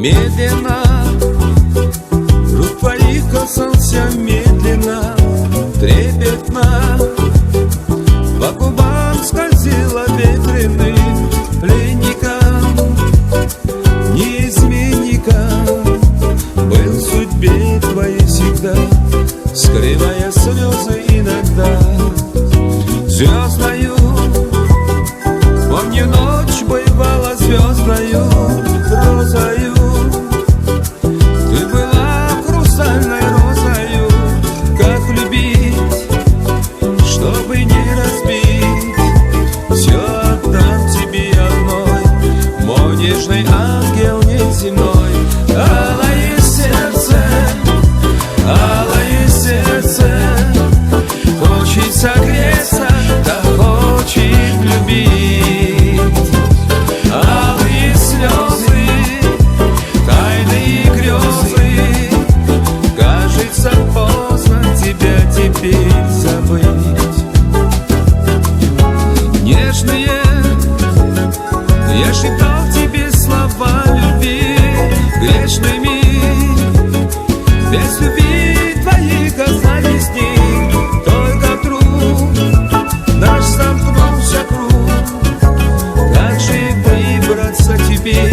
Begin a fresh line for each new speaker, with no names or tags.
Медленно, рук твоих касался медленно, трепетно, по губам скользила ветреным пленником, неизменником, был в судьбе твоей всегда, скрывая слезы иногда. Звездною, помню, ночь бывала звездною, розою. Ты была хрустальной розою, как любить, чтобы не разбить. Все отдам тебе одной, мой нежный ангел неземной. Алое сердце, хочет согреться, да хочет любить. Алые слезы, тайные грезы, кажется, поздно тебя теперь забыть. Нежные, я шептал тебе слова любви, грешными, без любви твои казались дни. Только вдруг наш замкнулся круг, как же выбраться тебе?